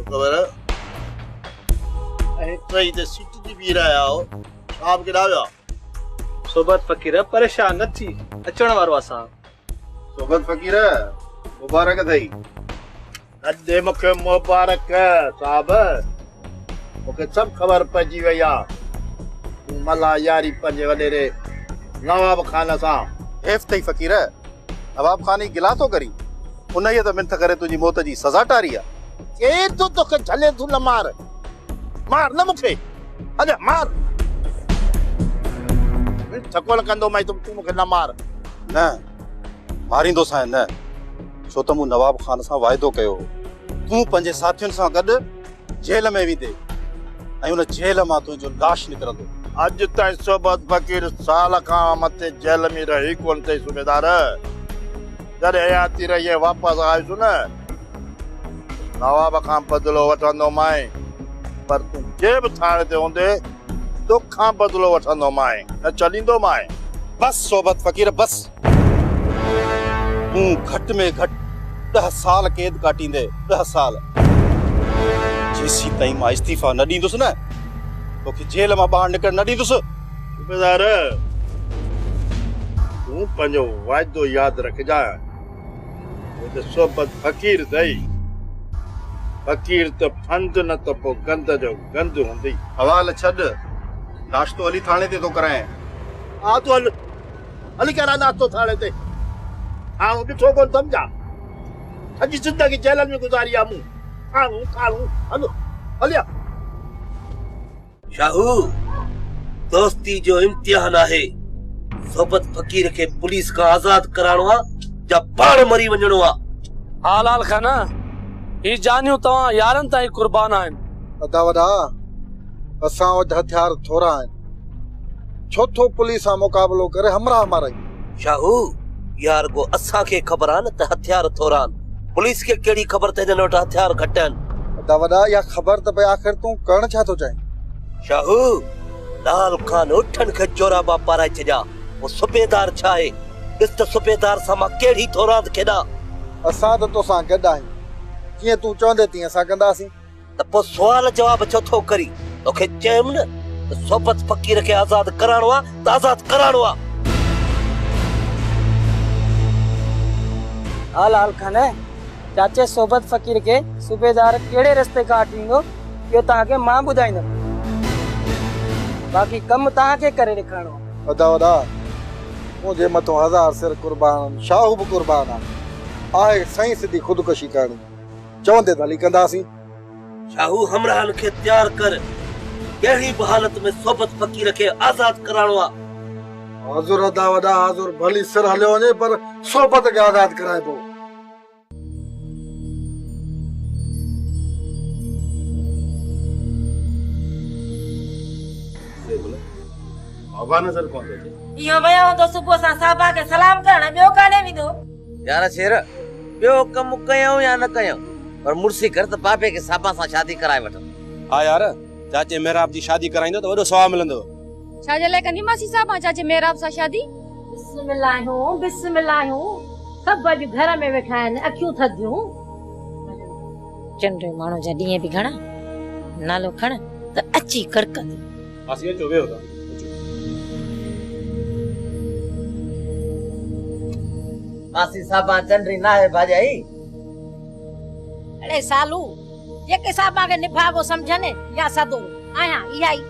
खबर है ट्रई ते सीट दी भी रहा हो आप के डाव्या सोबत फकीर परेशान न थी अचण वारो असा सोबत फकीर मुबारक थई अदे मुखे मुबारक साहब मुखे सब खबर पजी वई आ मला यारी पंजे वडेरे नवाब खान सा हेफ थई फकीर नवाब खान ही गिला तो करी उन ये तो मिनत करे तुझी मौत जी सजा टारी आ ए तू तो के झले तू न मार मार न मुखे अरे मार ठकोल कंदो मैं तू मुखे न मार न मारींदो सा न छो त मूं नवाब खान सां वाइदो कयो तूं पंहिंजे साथियुनि सां गॾु जेल में वेंदे ऐं उन जेल मां तुंहिंजो लाश निकिरंदो अज ताईं सोबत फकीर साल खां मथे जेल में रही कोन थई सूबेदार जॾहिं हयाती रही वापसि आयुसि न नवाब खां बदिलो वठंदो माए पर तूं जे बि थाणे ते हूंदे तोख खां बदिलो वठंदो माए न चलींदो माए बस सोबत फकीर बस तूं घटि में घटि 10 साल कैद काटींदे 10 साल जेसी ताईं मां इस्तीफ़ा न ॾींदुसि न तोखे जेल मां ॿाहिरि निकिरण न ॾींदुसि सूबेदार तूं पंहिंजो वाइदो यादि रखजांइ सोबत फकीर थई फकीर त फंद न त पोइ गंद जो गंद हूंदी हवाल छॾ नाश्तो हली थाणे ते थो कराए आ तूं हल हली करा नाश्तो थाणे ते हाणे ॾिठो कोन सम्झा सॼी ज़िंदगी जेलनि में गुज़ारी आहे मूं खाणूं हलो हलिया शाहू दोस्ती जो इम्तिहान आहे सोबत फकीर खे पुलिस खां आज़ाद कराइणो आहे या पाण मरी वञणो आहे हाल हाल खाना ही जानियो तव्हां यारनि ताईं कुर्बान आहिनि वॾा वॾा असां वटि हथियार थोरा आहिनि छो थो पुलिस सां मुक़ाबिलो करे हमराह मारायूं शाहू यार को असां खे ख़बर आहे न त हथियार थोरा आहिनि पुलिस खे कहिड़ी ख़बर त हिननि वटि हथियार घटि आहिनि वॾा वॾा इहा ख़बर त भई आख़िर तूं करण छा थो चाहीं शाहू लाल खान उठनि खे जोराबा पाराए छॾिया वो सूबेदार छा आहे ॾिस त सूबेदार सां मां कहिड़ी थोरांद खेॾां असां त तोसां गॾु आहियूं कीअं तूं चवंदे तीअं असां कंदासीं त पोइ सुवाल जवाब छो थो करी तोखे चयमि न त सोबत फकीर खे आज़ाद कराइणो आहे त आज़ाद कराइणो आहे हाल हाल खान चाचे सोबत फकीर के सूबेदार केड़े रस्ते का हटींदो यो ताके मां बुधाइंदम बाकी कम ताके करे दिखाणो वॾा वॾा मुंहिंजे मथां 1000 सिर कुर्बान शाहू बि कुर्बान आहे सही सिधी खुदकुशी करणी चवंदे त हली कंदासीं शाहू हमराहन खे तैयार कर कहिड़ी बि हालत में सोबत फकीर खे आज़ाद कराइणो आहे हज़ुर वॾा वॾा हज़ुर भली सिर हलियो वञे पर सोबत खे आज़ाद कराए पोइ बाबा नजर कोन अचे इहो वयो तो सुबह सां साहबा के सलाम करण ॿियो काने विदो यार शेर ॿियो कम कयूं या न कयूं पर मुर्सी कर त बाबे के साहबा सां शादी कराए वठ हा यार चाचे मेहराब जी शादी कराईंदो त वॾो सवाब मिलंदो छाजे लाइ कंदी मासी साहबा चाचे मेहराब सां शादी बिस्मिल्लाह सब अॼु घर में वेठा आहिनि अखियूं थधियूं चंडे माण्हू जा ॾींहं बि घणा नालो खण त अची कड़कंदी मासी अचो वेहो था मासी साहबा चंडरी ना है भाजाई अरे सालू जेके साहबा के निभागो समझने या सदोरो आया इहाई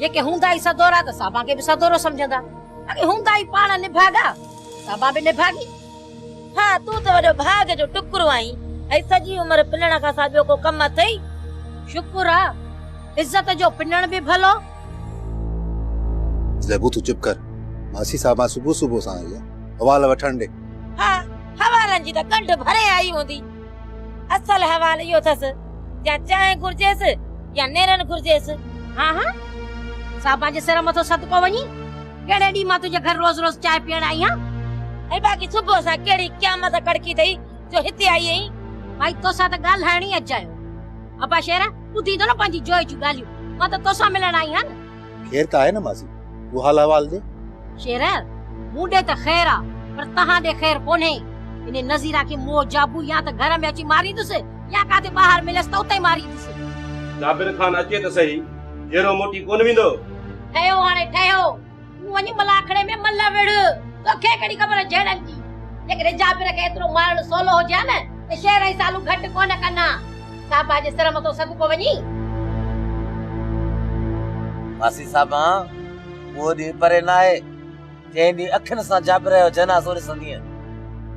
जेके हुंदाई सदोरा त साहबा के भी सदोरो समझंदा अगे हुंदाई पाण निभागा साहबा भी निभागी हां तू तो वडो भाग जो टुकरो आई ऐ सजी उम्र पिनण का साबियो को कम थई शुक्र आ इज्जत जो पिनण भी भलो ज़ेबू तू चुप कर मासी साहबा सुबह सुबह सां आई हवाला वठण दे हां हवालन जी त कंड भरे आई होंदी असल हवाल यो थस या चाय गुरजेस या नेरन गुरजेस हां हां साहबा जे सर मथो सदको वनी केड़े डी मां तुजे घर रोज रोज चाय पीण आई हां ए बाकी सुबह सा केड़ी क़यामत कड़की थई जो हिते आई आई भाई तोसा त गाल हाणी अचायो अबा शेरा तू दी दो ना पंजी जोई जू गालियो मां त तोसा मिलन आई हां खैर त आहे न मासी वो हाल हवाल दे शेरा मुंडे त खैर आ पर तहां दे खैर कोने इने नजीरा के मो जाबू या त घर में अची मारी दुस या काथे बाहर मिलस त उते मारी दिस। जाबिर खान अचे त सही, जेरो मोटी कोन विंदो। ठयो हाणे ठयो, तूं वञी मलाखड़े में मल्ला वेड़, तोखे कड़ी खबर जेड़न जी। जेकरे जाबिर के एतरो मारण सोलो हो जा न त शहर ई सालू घट कोन कना। साबा जे सर मतो सदको वञी। मासी साहबा वो दी परे ना है, जेंदी अखन सा जाबिर जो जनाज़ो ॾिसंदी।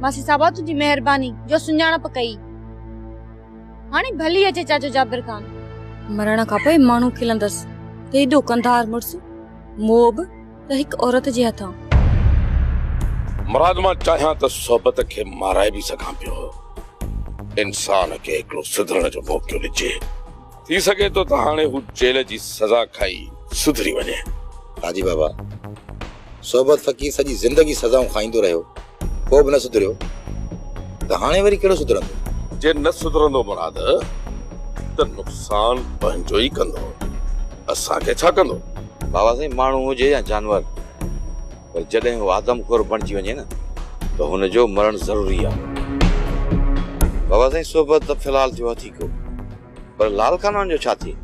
मासी साहबा तुझी मेहरबानी जो सुञाणप कई। हाणे भली अचे चाचो जाबिर खान। मरण खां पोइ माण्हू खिलंदस त एॾो कंधार मुड़स मोब त हिक औरत जे हथां। मुराद मां चाहियां त सोबत खे माराए भी सघां पियो। इंसान खे हिकिड़ो सुधरण जो मौक़ो ॾिजे। थी सघे तो त हाणे हू जेल जी सज़ा खाई सुधरी वञे। हाजी बाबा, सोबत फ़कीर सॼी ज़िंदगी सज़ाऊं खाईंदो रहियो, पोइ बि न सुधरियो, त हाणे वरी कहिड़ो सुधरंदो? जे न सुधरंदो मुराद त नुक़सान पंहिंजो ई कंदो। असांखे छा कंदो? बाबा साईं माण्हू हुजे या जानवर, पर जॾहिं हू आदमखोर बणिजी वञे न त हुनजो मरण ज़रूरी आहे। बाबा साईं सोबत त फ़िलहाल थियो हथी को, पर लाल खान जो छा थिए?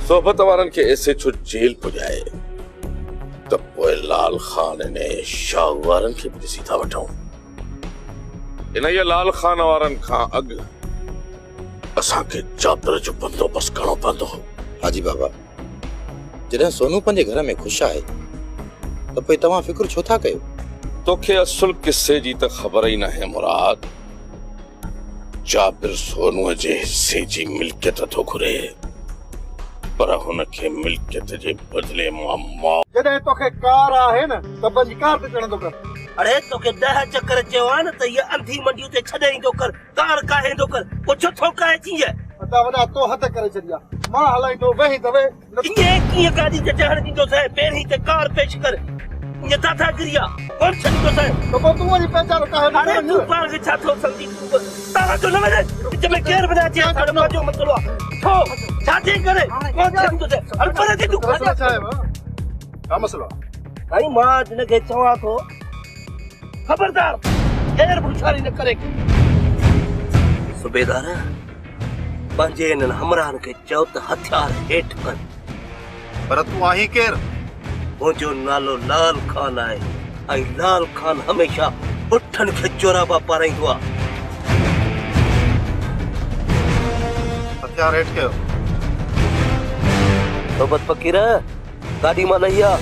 सोबत वारनि खे ऐसे छो जेल पुॼाए त पोइ लाल खान ने शाह वारनि खे बि ॾिसी था वठूं। इन ये लाल खान वारनि खां अॻु असांखे जाबिर जो बंदोबस्त करणो पवंदो। हाजी बाबा, जॾहिं सोनू पंहिंजे घर में ख़ुशि आहे त पोइ तव्हां फिक्र छो था कयो? तोखे असुल किस्से जी त ख़बर ई न आहे मुराद। जाबिर सोनूअ जे हिस्से जी मिल्कियत थो घुरे, पर हुनखे मिल्कियत जे बदले मां जॾहिं तोखे कार आहे न त पंहिंजी कार ते चढ़ंदो कर। अरे तोखे 10 चक्कर चयो आहे न त ये अंधी मंडियूं ते छॾे ईंदो कर, कार काहेंदो कर, पोइ छो थो काहे चीए? वॾा वॾा तो हथ करे छॾिया, मां हलाईंदो वेही दवे। इहे कीअं गाॾी ते चढ़ण ॾींदो सै? पहिरीं ते कार पेश कर। ये दादा गिरिया कौन छॾींदो सै? त पोइ तूं वरी पंहिंजा काहे? अरे तूं पाण खे छा थो सम्झी? तारा जो न वञे, विच में केर बि न अचे। असांजो पंहिंजो मसइलो आहे। छो छा थी करे कौन छॾींदो सै? हल पर ते तूं छा आहे? छा मसइलो आहे? भाई मां हिनखे चवां थो, खबरदार केर भुछारी न करे। सुबेदार पंहिंजे हिननि हमराहनि खे चओ त हथियार हेठि कनि। पर तूं आहीं केरु? मुंहिंजो नालो लाल खान आहे ऐं लाल खान हमेशा पुठनि खे चोराबा पाराईंदो आहे। हथियार हेठि कयो। सोबत फ़कीर गाॾी मां लही आ।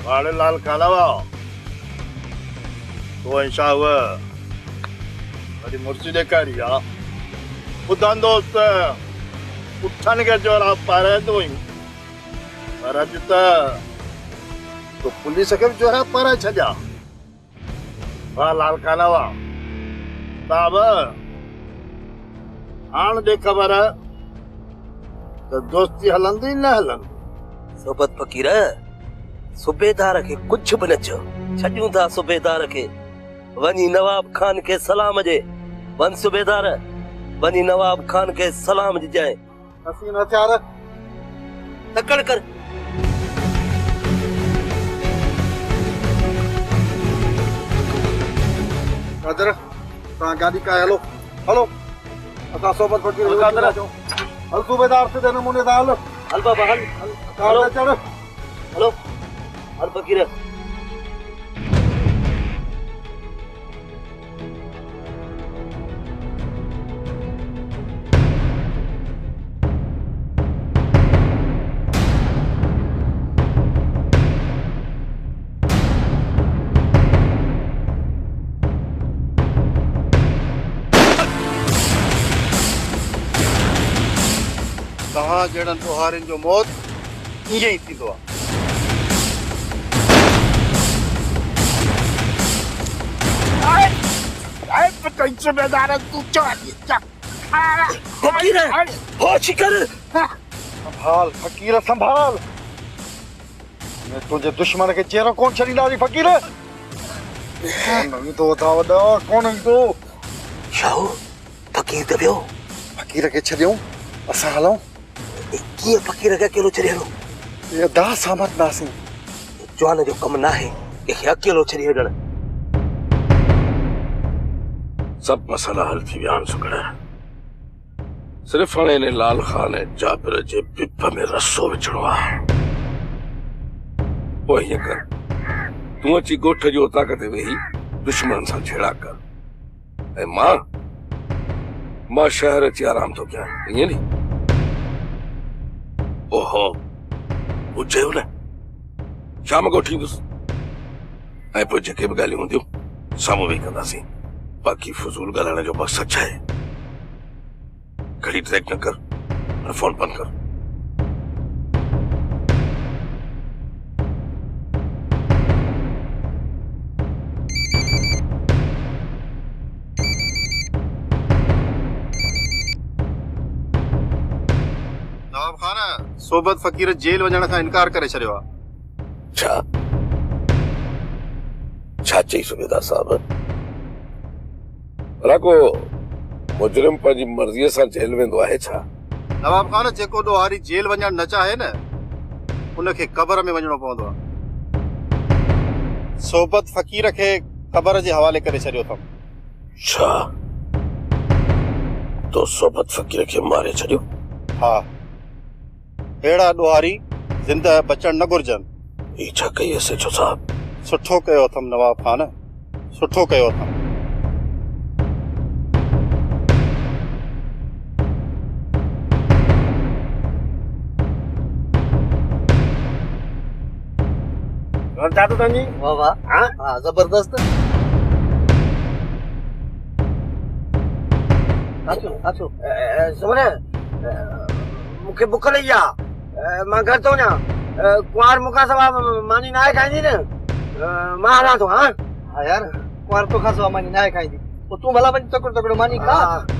वाड़े लाल कालावा तो इंशा हुआ वरी मुर्सी ॾेखारी आहे। ॿुधनि दोस्त पुठनि खे चोरा पाराए थो पर अॼु तो पुलिस खे बि चोरा पाराए छॾिया। वाह लाल कालावा साहब, हाणे ॾे ख़बर त दोस्ती हलंदी न हलंदी। सोबत फ़कीर सुबेदार खे कुछ भी न चओ, छॾियूं था सुबेदार खे। वञी नवाब खान खे सलाम ॾे। वन सुबेदार वञी नवाब खान खे सलाम ॾिजांइ। असीं हथियार तकड़ कर। कादर तव्हां गाॾी काए हलो हलो। असां सोबत फ़कीर हल सूबेदार सिधे नमूने सां हल। हल बाबा हल। कार ते चढ़। हलो हल फ़कीर। तव्हां जहिड़नि बुहारियुनि जो मौत ईअं ई थींदो आहे। सुबेदार तू फ़कीर होश कर। संभाल फ़कीर संभाल। तुझे दुश्मन के चेहरा कौन छड़ींदासीं फ़क़ीर? कौन तो था वॾा, कौन तो? शाहू फ़क़ीर त वियो। फ़क़ीर खे छॾियूं असां हलूं? कीअं फ़क़ीर खे अकेलो छॾे हलूं? ये दा समझदासीं। जवान जो कम ना है कि अकेलो छॾे हलण। सब मसला हल थी विया आहिनि सुगड़। सिर्फ हाणे इन लाल खान ऐं जाबिर जे बिप में रसो विझणो आहे। पोइ हीअं कर, तूं अची ॻोठ जो ताक़त ते वेही दुश्मन सां छेड़ा कर ऐं मां शहर अची आराम थो कयां, ईअं नी? ओहो ॿुधयो न, शाम ॻोठ ईंदुसि ऐं पोइ जेके बि ॻाल्हियूं हूंदियूं साम्हूं वेही कंदासीं। बाक़ी फज़ूल ॻाल्हाइण जो मक़सदु छा आहे? घड़ी ट्रैक न कर और फोन बंद कर। नवाब खान सोबत फ़क़ीर जेल वञण खां इनकार करे छॾियो आहे। छा चई सुबेदार साहब? भला को मुजरिम पंहिंजी मर्ज़ीअ सां जेल वेंदो आहे छा? नवाब खान जेको ॾोहारी जेल वञणु न चाहे न, उनखे क़बर में वञणो पवंदो आहे। सोबत फ़क़ीर खे क़बर जे हवाले करे छॾियो अथमि। छा तो सोबत फ़क़ीर खे मारे छॾियो? हा, अहिड़ा ॾोहारी ज़िंदह बचण न घुर्जनि। ही छा कई एसएचओ साहब? सुठो कयो अथमि नवाब खान, सुठो कयो अथमि। जादू तंजी वाह वाह, हाँ जबरदस्त। अचो सुमन, मूंखे बुख लगी आ, मां घर तो वञा। कुंवार मूंखां सवा मानी नाहे खाईंदी न, मां हलां थो। हाँ यार, कुंवार तोखां सवा मानी नाहे खाईंदी। तूं भला वञी तकड़ो मानी खा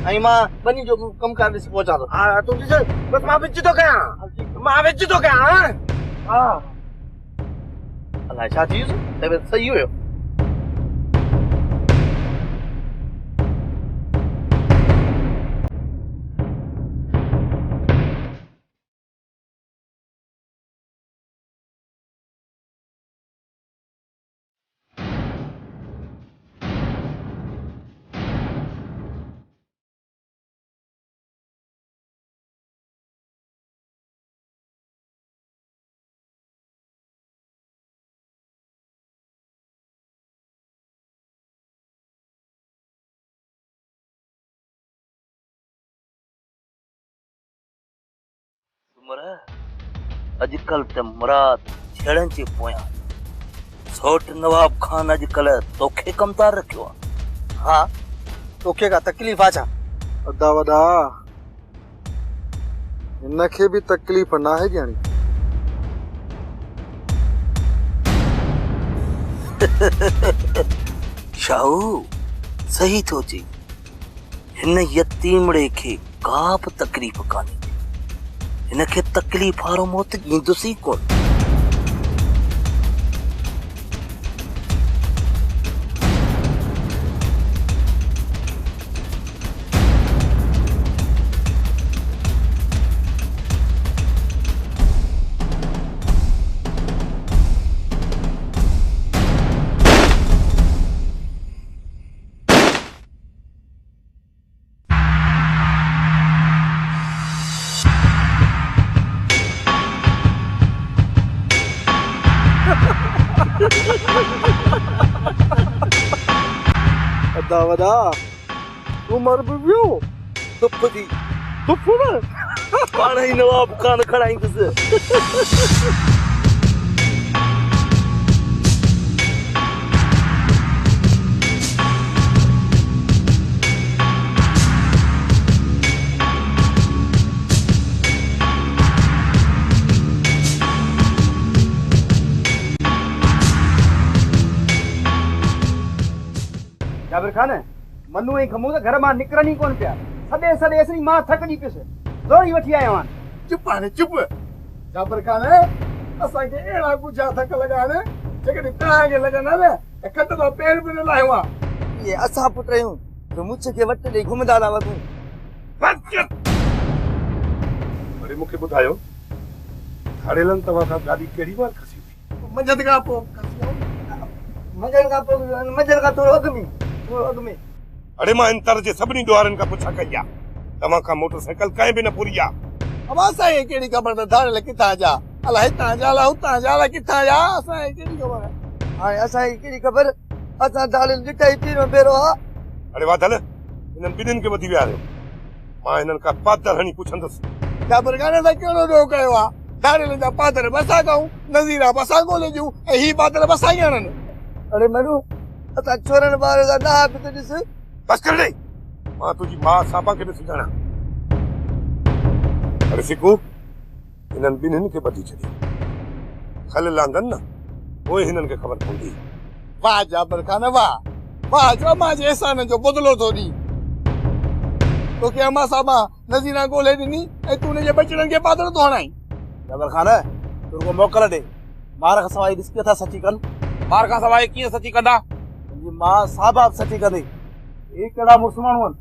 ऐं मां बनी जो कमकार ॾिसी पहुचां थो। तूं ॾिस बस मां विच थो कयां। अलाए छा थी वियुसि, सही हुयो। अजकल ते मुराद छेड़न जे पोयां सोट नवाब खान अजकल तोखे कमतार रखियो आहे। हाँ तोखे का तकलीफ़ आ छा? अदा वॾा इनखे भी तकलीफ़ ना है ॼाणी। शाहू सही थो चई, हिन यतीमड़े खे का बि तकलीफ़ कान्हे। हिनखे तकलीफ़ वारो मौत ॾींदुसि ई कोन। अदा वॾा तूं मर बि वियो। धुप थी धुप न पाण ई नवाब खान खणाईंदुसि। जाबिर खान, मनु ऐं खमू त घर मां निकिरनि ई कोन पिया। सॾे असली मां थकजी पियुसि, दौड़ी वठी आयो आहियां। चुप हाणे चुप। जाबिर खान असांखे अहिड़ा गुझा थक लॻा आहिनि जेकॾहिं तव्हांखे लॻंदा न त खट तो पेर बि न लाहियो आहे। ये असां पुट आहियूं जो मुछ खे वट ॾेई घुमंदा था वॻूं। वरी मूंखे ॿुधायो थाड़ेलनि तव्हां खां गाॾी कहिड़ी बार खसी हुई? मंझंदि खां पोइ मंझंदि खां थोरो अॻु में अड़े मां इन तरह जे सभिनी ॾुआरनि खां पुछा कई आहे, तव्हां खां मोटरसाइकिल कंहिं बि न पूरी आहे। अब असांखे कहिड़ी ख़बर त थाड़ेल किथां जा अलाए हितां जा अलाए हुतां जा अलाए किथां जा असांखे कहिड़ी ख़बर आहे। हाणे असांखे कहिड़ी ख़बर, असां थाड़ेल ॾिठा ई पहिरियों भेरो आहे। अड़े वाधल हिननि ॿिन्हिनि खे वधी विया आहियो, मां हिननि खां पातर हणी पुछंदुसि। जाबर खाने सां कहिड़ो ॾोह कयो आहे? थाड़ेल जा पातर बसा कयूं, नज़ीरा बसा ॻोल्हे ॾियूं ऐं ही पातर बसा ई हणनि। अरे मनु असां चोरनि ॿार खां ॾाह बि त ॾिस। बस कर ॾे, मां तुंहिंजी मां साबा खे बि सुञाणा। अरे सिकू हिननि ॿिन्हिनि खे ॿधी छॾियो, खल लांदनि न पोइ हिननि खे ख़बर पवंदी। वाह जाबर खान वाह वाह, जो मां जे एहसान जो बदिलो थो ॾी। तोखे अमा साबा नज़ीरा ॻोल्हे ॾिनी ऐं तूं हुनजे बचड़नि खे पातड़ थो हणाई। जाबर खान तुरको मोकल दे, मार खां सवाइ ॾिस किथां सची कनि। मार खां सवाइ कीअं सची कंदा? तुंहिंजी मां साहब सची कंदी। हे कहिड़ा मुस्लमान आहिनि?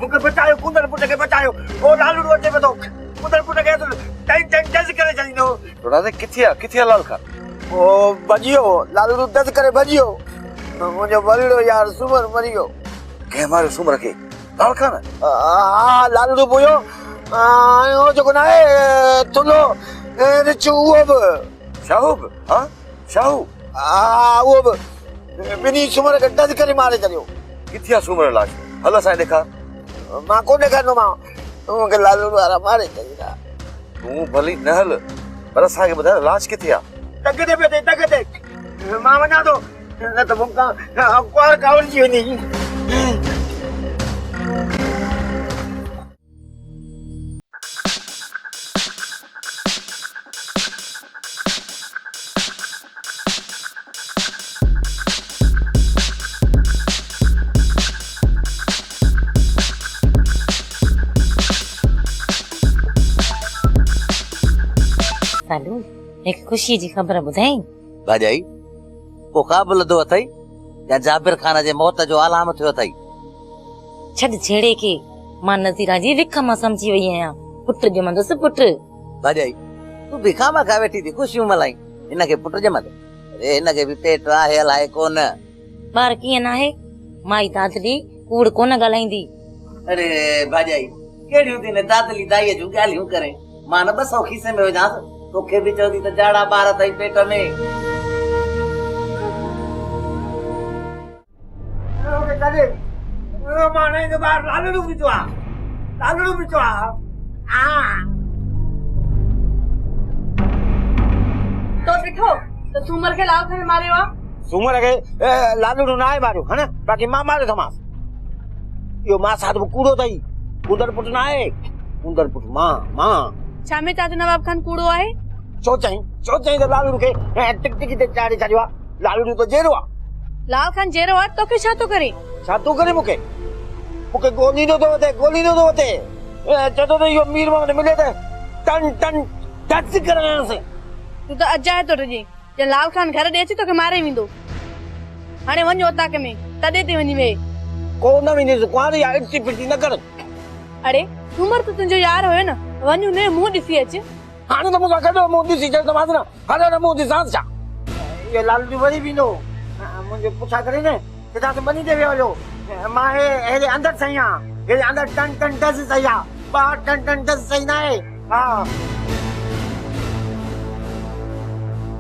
मूंखे बचायो, कुंदर पुट खे बचायो। ओ लालू अचे पियो थो, कुंदर पुट खे टाइम डज़ करे छॾींदो। थोड़ा से किथे आहे लाल खान? ओ भॼियो, लालू डज़ करे भॼियो। मुंहिंजो वरीड़ो यार सुमर मरी वियो। कंहिं मारियो सुमर खे? लाल खान? हा लालू पोयो ओ जेको न आहे थुलो रिचू उहो बि। शाहू बि? हा शाहू? हा उहो बि ॿिन्ही सुमर खे डज़ करे मारे छॾियो। किथे आहे सुमर लाश? हल असांखे ॾेखार। मां कोन ॾेखारींदोमांव, मूंखे लालू वारा मारे छॾींदा। तूं भली न हल, पर असांखे ॿुधाए लाश किथे आहे? टक ते पियो थिए, टक ते। मां वञा थो न त मूंखां कुंवार कावड़जी वेंदी। सालू हिकु ख़ुशी जी ख़बर ॿुधाई? भाॼाई को क़ाबिल दो अथई या जाबिर खान जे मौत जो आलाम थियो अथई? छॾ छेड़े के, मां नज़ीरा जी विख मां समझी वई आहियां। पुट ॼमंदुसि पुट। भाॼाई तूं भिखा मां खा वेठी थी ख़ुशियूं मल्हाई, हिनखे पुट ॼमंदे? अरे हिनखे बि पेट आहे अलाए कोन। ॿार कीअं न आहे, माई दादली कूड़ कोन ॻाल्हाईंदी। अरे भाॼाई कहिड़ियूं थी न दादली दाईअ जूं ॻाल्हियूं करे। मां न 200 खीसे में विझांसि, तोखे बि चवंदी त जाड़ा ॿार अथई पेट में। तो ॾिठो त सूमर खे लाल खान मारियो आहे। सूमर खे लालू न आहे मारियो है न, बाक़ी मां मारियो थमांसि। इहो मां साथ में कूड़ो अथई, कुंदर पुट न आहे। कुंदर पुट मां छा में चाचो नवाब खान कूड़ो आहे? छो चई त लालू खे टिक टिक ते चाढ़े छॾियो आहे। लालू तो जेरो आहे। लाल खान जेरो आहे, तोखे छा थो करे? छा थो करे? मूंखे गोलींदो थो वठे। चवंदो त इहो मीर मोहम्मद मिले त टन टन टच करायांसि। तूं त अजाए थो रजे, जे लाल खान घर ॾे अची तोखे मारे वेंदो। हाणे वञो उताके में, तॾहिं ते वञी वे। को न वेंदुसि, कुआरी आहे, इटकी पिटी न कर। अरे सूमर त तुंहिंजो यार हुयो न, वञ हुनजो मुंहुं ॾिसी अच। हाणे त मूंखां गॾु मुंहुं ॾिसी चवंदोमांसि न, हल न मुंहुं ॾिसांसि छा। इहो लालू वरी वेंदो मुंहिंजो पुछा करे न, किथां त बनी ते वियो हलो। मां हेॾे अंदरि सही आहियां, हेॾे अंदरि टन टन टस सही आहे, 2 टन टन टस सही न आहे। हा